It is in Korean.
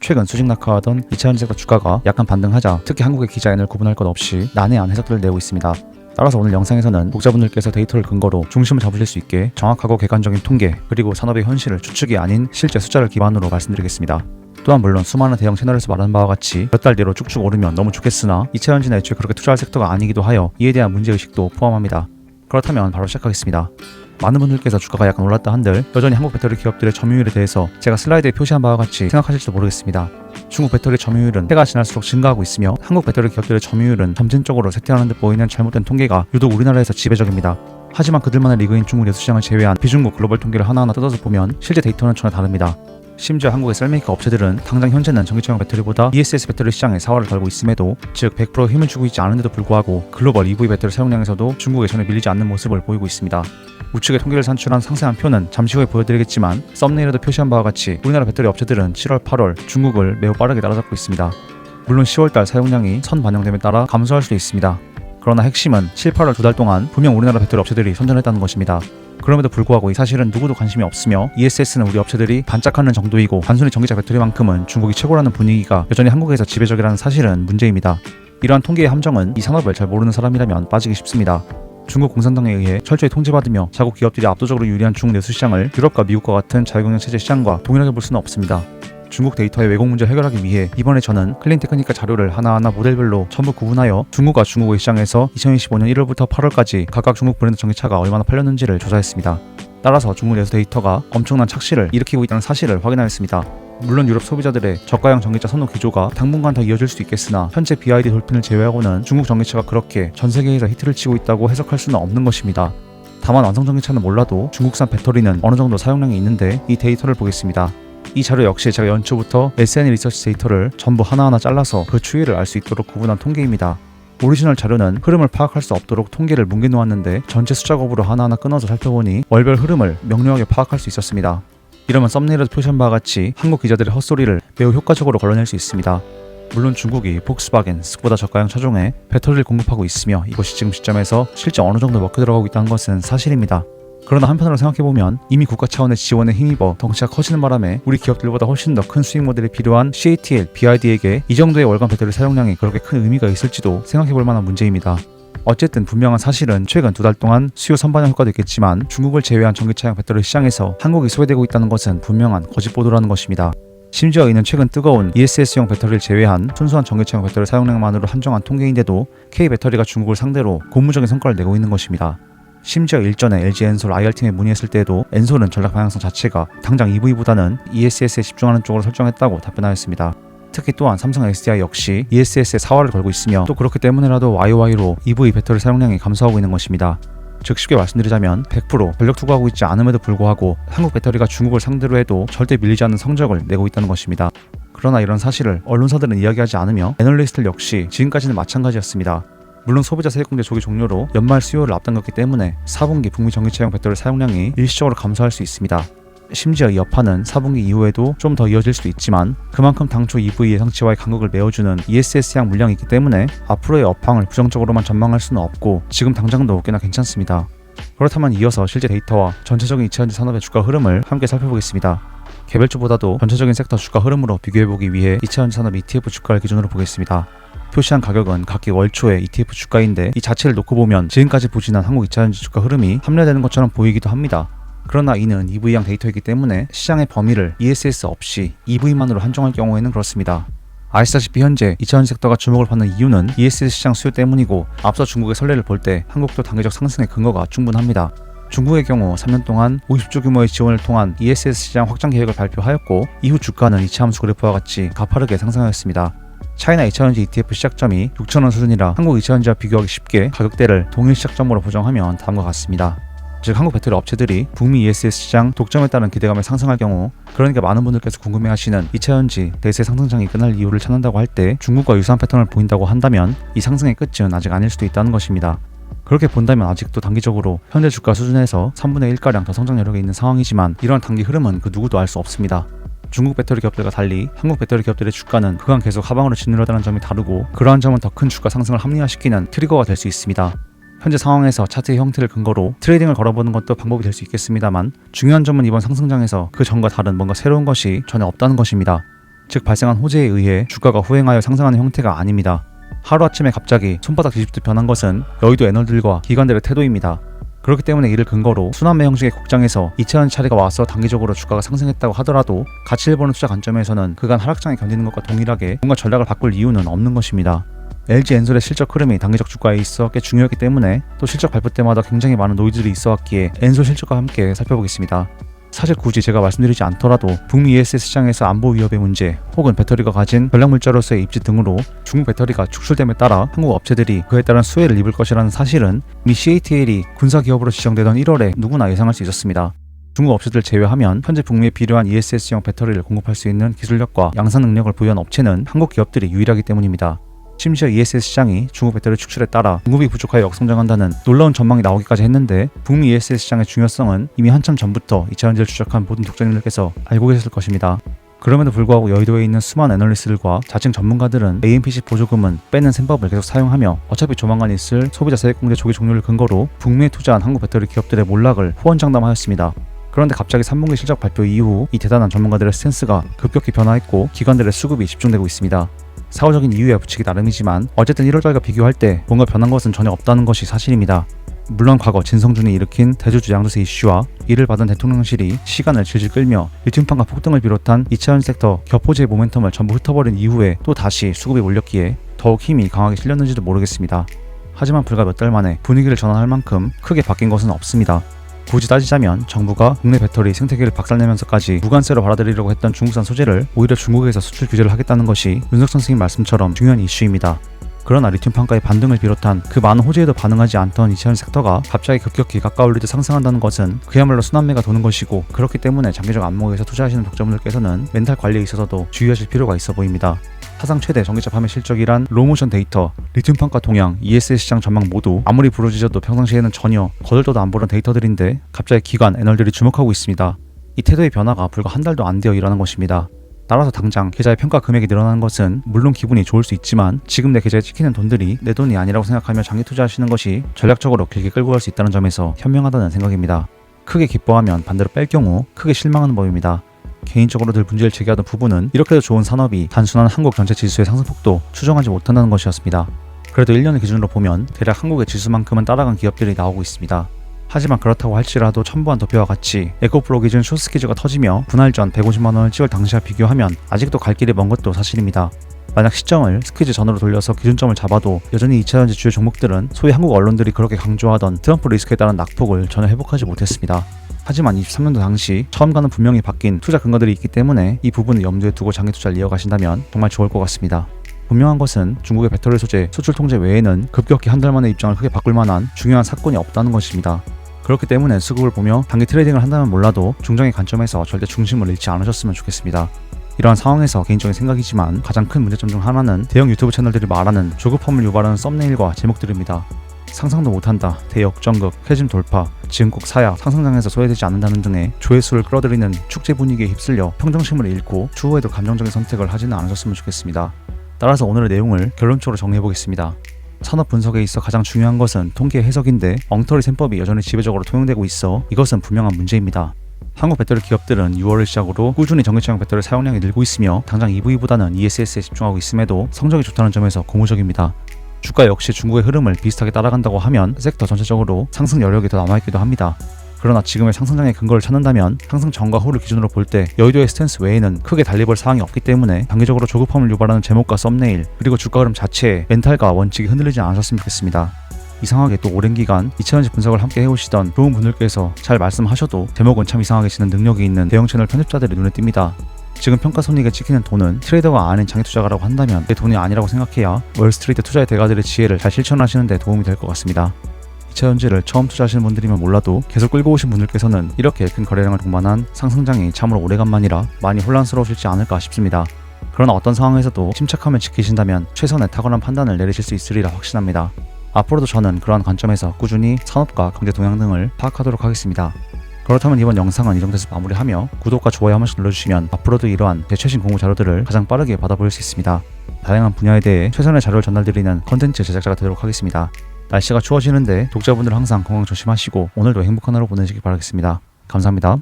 최근 수직 낙하하던 2차전지 섹터 주가가 약간 반등하자 특히 한국의 기자인을 구분할 것 없이 난해한 해석들을 내고 있습니다. 따라서 오늘 영상에서는 독자분들께서 데이터를 근거로 중심을 잡으실 수 있게 정확하고 객관적인 통계 그리고 산업의 현실을 추측이 아닌 실제 숫자를 기반으로 말씀드리겠습니다. 또한 물론 수많은 대형 채널에서 말하는 바와 같이 몇 달 뒤로 쭉쭉 오르면 너무 좋겠으나 2차전지는 애초에 그렇게 투자할 섹터가 아니기도 하여 이에 대한 문제의식도 포함합니다. 그렇다면 바로 시작하겠습니다. 많은 분들께서 주가가 약간 올랐다 한들 여전히 한국 배터리 기업들의 점유율에 대해서 제가 슬라이드에 표시한 바와 같이 생각하실지도 모르겠습니다. 중국 배터리 점유율은 해가 지날수록 증가하고 있으며 한국 배터리 기업들의 점유율은 점진적으로 쇠퇴하는 듯 보이는 잘못된 통계가 유독 우리나라에서 지배적입니다. 하지만 그들만의 리그인 중국 내수시장을 제외한 비중국 글로벌 통계를 하나하나 뜯어서 보면 실제 데이터는 전혀 다릅니다. 심지어 한국의 셀메이커 업체들은 당장 현재는 전기차용 배터리보다 ESS 배터리 시장에 사활을 걸고 있음에도 즉 100% 힘을 주고 있지 않은데도 불구하고 글로벌 EV 배터리 사용량에서도 중국에 전혀 밀리지 않는 모습을 보이고 있습니다. 우측의 통계를 산출한 상세한 표는 잠시 후에 보여드리겠지만 썸네일에도 표시한 바와 같이 우리나라 배터리 업체들은 7월, 8월 중국을 매우 빠르게 따라잡고 있습니다. 물론 10월달 사용량이 선 반영됨에 따라 감소할 수도 있습니다. 그러나 핵심은 7, 8월 두 달 동안 분명 우리나라 배터리 업체들이 선전했다는 것입니다. 그럼에도 불구하고 이 사실은 누구도 관심이 없으며 ESS는 우리 업체들이 반짝하는 정도이고 단순히 전기차 배터리만큼은 중국이 최고라는 분위기가 여전히 한국에서 지배적이라는 사실은 문제입니다. 이러한 통계의 함정은 이 산업을 잘 모르는 사람이라면 빠지기 쉽습니다. 중국 공산당에 의해 철저히 통제받으며 자국 기업들이 압도적으로 유리한 중국 내수시장을 유럽과 미국과 같은 자유경쟁 체제 시장과 동일하게 볼 수는 없습니다. 중국 데이터의 왜곡 문제를 해결하기 위해 이번에 저는 클린테크니까 자료를 하나하나 모델별로 전부 구분하여 중국과 중국의 시장에서 2025년 1월부터 8월까지 각각 중국 브랜드 전기차가 얼마나 팔렸는지를 조사했습니다. 따라서 중국 내수 데이터가 엄청난 착시를 일으키고 있다는 사실을 확인하였습니다. 물론 유럽 소비자들의 저가형 전기차 선호 기조가 당분간 더 이어질 수도 있겠으나 현재 BYD 돌핀을 제외하고는 중국 전기차가 그렇게 전 세계에서 히트를 치고 있다고 해석할 수는 없는 것입니다. 다만 완성 전기차는 몰라도 중국산 배터리는 어느 정도 사용량이 있는데 이 데이터를 보겠습니다. 이 자료 역시 제가 연초부터 SN 리서치 데이터를 전부 하나하나 잘라서 그 추이를 알 수 있도록 구분한 통계입니다. 오리지널 자료는 흐름을 파악할 수 없도록 통계를 뭉개 놓았는데 전체 숫자급으로 하나하나 끊어서 살펴보니 월별 흐름을 명료하게 파악할 수 있었습니다. 이러면 썸네일에도 표시한 바와 같이 한국 기자들의 헛소리를 매우 효과적으로 걸러낼 수 있습니다. 물론 중국이 폭스바겐, 스코다 저가형 차종에 배터리를 공급하고 있으며 이것이 지금 시점에서 실제 어느 정도 먹혀 들어가고 있다는 것은 사실입니다. 그러나 한편으로 생각해보면 이미 국가 차원의 지원에 힘입어 덩치가 커지는 바람에 우리 기업들보다 훨씬 더 큰 수익 모델이 필요한 CATL, BYD에게 이 정도의 월간 배터리 사용량이 그렇게 큰 의미가 있을지도 생각해볼 만한 문제입니다. 어쨌든 분명한 사실은 최근 두 달 동안 수요 선반영 효과도 있겠지만 중국을 제외한 전기차용 배터리 시장에서 한국이 소외되고 있다는 것은 분명한 거짓 보도라는 것입니다. 심지어 이는 최근 뜨거운 ESS용 배터리를 제외한 순수한 전기차용 배터리 사용량만으로 한정한 통계인데도 K배터리가 중국을 상대로 고무적인 성과를 내고 있는 것입니다. 심지어 일전에 LG 엔솔 IR팀에 문의했을 때에도 엔솔은 전략 방향성 자체가 당장 EV보다는 ESS에 집중하는 쪽으로 설정했다고 답변하였습니다. 특히 또한 삼성 SDI 역시 ESS에 사활을 걸고 있으며 또 그렇기 때문에라도 YY로 EV 배터리 사용량이 감소하고 있는 것입니다. 즉 쉽게 말씀드리자면 100% 전력 투구하고 있지 않음에도 불구하고 한국 배터리가 중국을 상대로 해도 절대 밀리지 않는 성적을 내고 있다는 것입니다. 그러나 이런 사실을 언론사들은 이야기하지 않으며 애널리스트들 역시 지금까지는 마찬가지였습니다. 물론 소비자 세액공제 조기 종료로 연말 수요를 앞당겼기 때문에 4분기 북미 전기차용 배터리 사용량이 일시적으로 감소할 수 있습니다. 심지어 이 여파는 4분기 이후에도 좀 더 이어질 수도 있지만 그만큼 당초 EV 예상치와의 간극을 메워주는 ESS향 물량이 있기 때문에 앞으로의 업황을 부정적으로만 전망할 수는 없고 지금 당장도 꽤나 괜찮습니다. 그렇다면 이어서 실제 데이터와 전체적인 2차전지 산업의 주가 흐름을 함께 살펴보겠습니다. 개별주보다도 전체적인 섹터 주가 흐름으로 비교해보기 위해 2차전지 산업 ETF 주가를 기준으로 보겠습니다. 표시한 가격은 각기 월초의 ETF 주가인데 이 자체를 놓고 보면 지금까지 부진한 한국 2차전지 주가 흐름이 합리화되는 것처럼 보이기도 합니다. 그러나 이는 EV향 데이터이기 때문에 시장의 범위를 ESS 없이 EV만으로 한정할 경우에는 그렇습니다. 아시다시피 현재 2차전지 섹터가 주목을 받는 이유는 ESS 시장 수요 때문이고 앞서 중국의 선례를 볼 때 한국도 단계적 상승의 근거가 충분합니다. 중국의 경우 3년 동안 50조 규모의 지원을 통한 ESS 시장 확장 계획을 발표하였고 이후 주가는 이차 함수 그래프와 같이 가파르게 상승하였습니다. 차이나 2차전지 ETF 시작점이 6,000원 수준이라 한국 2차전지와 비교하기 쉽게 가격대를 동일 시작점으로 보정하면 다음과 같습니다. 즉 한국 배터리 업체들이 북미 ESS 시장 독점에 따른 기대감에 상승할 경우 그러니까 많은 분들께서 궁금해하시는 2차전지 대세 상승장이 끝날 이유를 찾는다고 할 때 중국과 유사한 패턴을 보인다고 한다면 이 상승의 끝은 아직 아닐 수도 있다는 것입니다. 그렇게 본다면 아직도 단기적으로 현재 주가 수준에서 3분의 1가량 더 성장 여력이 있는 상황이지만 이러한 단기 흐름은 그 누구도 알 수 없습니다. 중국 배터리 기업들과 달리 한국 배터리 기업들의 주가는 그간 계속 하방으로 진입하다는 점이 다르고 그러한 점은 더 큰 주가 상승을 합리화시키는 트리거가 될 수 있습니다. 현재 상황에서 차트의 형태를 근거로 트레이딩을 걸어보는 것도 방법이 될 수 있겠습니다만 중요한 점은 이번 상승장에서 그 전과 다른 뭔가 새로운 것이 전혀 없다는 것입니다. 즉 발생한 호재에 의해 주가가 후행하여 상승하는 형태가 아닙니다. 하루아침에 갑자기 손바닥 뒤집듯 변한 것은 여의도 애널들과 기관들의 태도입니다. 그렇기 때문에 이를 근거로 순환매 형식의 국장에서 2차전 차례가 와서 단기적으로 주가가 상승했다고 하더라도 가치를 보는 투자 관점에서는 그간 하락장에 견디는 것과 동일하게 뭔가 전략을 바꿀 이유는 없는 것입니다. LG엔솔의 실적 흐름이 단기적 주가에 있어 꽤 중요했기 때문에 또 실적 발표 때마다 굉장히 많은 노이즈들이 있어왔기에 엔솔 실적과 함께 살펴보겠습니다. 사실 굳이 제가 말씀드리지 않더라도 북미 ESS 시장에서 안보 위협의 문제 혹은 배터리가 가진 전략물자로서의 입지 등으로 중국 배터리가 축출됨에 따라 한국 업체들이 그에 따른 수혜를 입을 것이라는 사실은 이미 CATL이 군사기업으로 지정되던 1월에 누구나 예상할 수 있었습니다. 중국 업체들 제외하면 현재 북미에 필요한 ESS형 배터리를 공급할 수 있는 기술력과 양산 능력을 보유한 업체는 한국 기업들이 유일하기 때문입니다. 심지어 ESS 시장이 중국 배터리 축출에 따라 공급이 부족하여 역성장한다는 놀라운 전망이 나오기까지 했는데 북미 ESS 시장의 중요성은 이미 한참 전부터 2차전지를 추적한 모든 독자님들께서 알고 계셨을 것입니다. 그럼에도 불구하고 여의도에 있는 수많은 애널리스트들과 자칭 전문가들은 AMPC 보조금은 빼는 셈법을 계속 사용하며 어차피 조만간 있을 소비자 세액공제 조기 종료를 근거로 북미에 투자한 한국 배터리 기업들의 몰락을 호언장담하였습니다. 그런데 갑자기 3분기 실적 발표 이후 이 대단한 전문가들의 스탠스가 급격히 변화했고 기관들의 수급이 집중되고 있습니다. 사후적인 이유에 붙이기 나름이지만 어쨌든 1월달과 비교할 때 뭔가 변한 것은 전혀 없다는 것이 사실입니다. 물론 과거 진성준이 일으킨 대주주 양도세 이슈와 이를 받은 대통령실이 시간을 질질 끌며 리튬판가 폭등을 비롯한 2차전 섹터 격포지의 모멘텀을 전부 흩어버린 이후에 또 다시 수급이 몰렸기에 더욱 힘이 강하게 실렸는지도 모르겠습니다. 하지만 불과 몇 달 만에 분위기를 전환할 만큼 크게 바뀐 것은 없습니다. 굳이 따지자면 정부가 국내 배터리 생태계를 박살내면서까지 무관세로 받아들이려고 했던 중국산 소재를 오히려 중국에서 수출 규제를 하겠다는 것이 윤석 선생님 말씀처럼 중요한 이슈입니다. 그러나 리튬 판가의 반등을 비롯한 그 많은 호재에도 반응하지 않던 2차전 섹터가 갑자기 급격히 가까울리 듯 상승한다는 것은 그야말로 순환매가 도는 것이고 그렇기 때문에 장기적 안목에서 투자하시는 독자분들께서는 멘탈 관리에 있어서도 주의하실 필요가 있어 보입니다. 사상 최대 전기차 판매 실적이란 로모션 데이터, 리튬 판가 동향, ESS 시장 전망 모두 아무리 부러지셔도 평상시에는 전혀 거들떠도 안 보던 데이터들인데 갑자기 기관, 애널들이 주목하고 있습니다. 이 태도의 변화가 불과 한 달도 안 되어 일어난 것입니다. 따라서 당장 계좌의 평가 금액이 늘어나는 것은 물론 기분이 좋을 수 있지만 지금 내 계좌에 찍히는 돈들이 내 돈이 아니라고 생각하며 장기 투자하시는 것이 전략적으로 길게 끌고 갈 수 있다는 점에서 현명하다는 생각입니다. 크게 기뻐하면 반대로 뺄 경우 크게 실망하는 법입니다. 개인적으로 늘 문제를 제기하던 부분은 이렇게도 좋은 산업이 단순한 한국 전체 지수의 상승폭도 추정하지 못한다는 것이었습니다. 그래도 1년을 기준으로 보면 대략 한국의 지수만큼은 따라간 기업들이 나오고 있습니다. 하지만 그렇다고 할지라도 첨부한 도표와 같이 에코프로 기준 쇼스퀴즈가 터지며 분할 전 150만원을 찍을 당시와 비교하면 아직도 갈 길이 먼 것도 사실입니다. 만약 시점을 스퀴즈 전으로 돌려서 기준점을 잡아도 여전히 2차전지 주요 종목들은 소위 한국 언론들이 그렇게 강조하던 트럼프 리스크에 따른 낙폭을 전혀 회복하지 못했습니다. 하지만 23년도 당시 처음과는 분명히 바뀐 투자 근거들이 있기 때문에 이 부분을 염두에 두고 장기 투자를 이어가신다면 정말 좋을 것 같습니다. 분명한 것은 중국의 배터리 소재 수출 통제 외에는 급격히 한 달 만에 입장을 크게 바꿀 만한 중요한 사건이 없다는 것입니다. 그렇기 때문에 수급을 보며 단기 트레이딩을 한다면 몰라도 중장기 관점에서 절대 중심을 잃지 않으셨으면 좋겠습니다. 이러한 상황에서 개인적인 생각이지만 가장 큰 문제점 중 하나는 대형 유튜브 채널들이 말하는 조급함을 유발하는 썸네일과 제목들입니다. 상상도 못한다, 대역전극, 캐즘 돌파, 지금 꼭 사야, 상승장에서 소외되지 않는다는 등의 조회수를 끌어들이는 축제 분위기에 휩쓸려 평정심을 잃고 추후에도 감정적인 선택을 하지는 않으셨으면 좋겠습니다. 따라서 오늘의 내용을 결론적으로 정리해보겠습니다. 산업 분석에 있어 가장 중요한 것은 통계 해석인데 엉터리 셈법이 여전히 지배적으로 통용되고 있어 이것은 분명한 문제입니다. 한국 배터리 기업들은 6월을 시작으로 꾸준히 전기차용 배터리 사용량이 늘고 있으며 당장 EV보다는 ESS에 집중하고 있음에도 성적이 좋다는 점에서 고무적입니다. 주가 역시 중국의 흐름을 비슷하게 따라간다고 하면 섹터 전체적으로 상승 여력이 더 남아있기도 합니다. 그러나 지금의 상승장의 근거를 찾는다면 상승 전과 후를 기준으로 볼 때 여의도의 스탠스 외에는 크게 달리볼 사항이 없기 때문에 단기적으로 조급함을 유발하는 제목과 썸네일 그리고 주가 흐름 자체에 멘탈과 원칙이 흔들리지 않으셨으면 좋겠습니다. 이상하게 또 오랜 기간 2차전지 분석을 함께 해오시던 좋은 분들께서 잘 말씀하셔도 제목은 참 이상하게 치는 능력이 있는 대형 채널 편집자들이 눈에 띕니다. 지금 평가 손익에 찍히는 돈은 트레이더가 아닌 장기 투자가라고 한다면 내 돈이 아니라고 생각해야 월스트리트 투자의 대가들의 지혜를 잘 실천하시는 데 도움이 될 것 같습니다. 2차전지를 처음 투자하시는 분들이면 몰라도 계속 끌고 오신 분들께서는 이렇게 큰 거래량을 동반한 상승장이 참으로 오래간만이라 많이 혼란스러우실지 않을까 싶습니다. 그러나 어떤 상황에서도 침착함을 지키신다면 최선의 탁월한 판단을 내리실 수 있으리라 확신합니다. 앞으로도 저는 그러한 관점에서 꾸준히 산업과 경제 동향 등을 파악하도록 하겠습니다. 그렇다면 이번 영상은 이 정도에서 마무리하며 구독과 좋아요 한 번씩 눌러주시면 앞으로도 이러한 제 최신 공부 자료들을 가장 빠르게 받아볼 수 있습니다. 다양한 분야에 대해 최선의 자료를 전달드리는 컨텐츠 제작자가 되도록 하겠습니다. 날씨가 추워지는데 독자분들 항상 건강 조심하시고 오늘도 행복한 하루 보내시기 바라겠습니다. 감사합니다.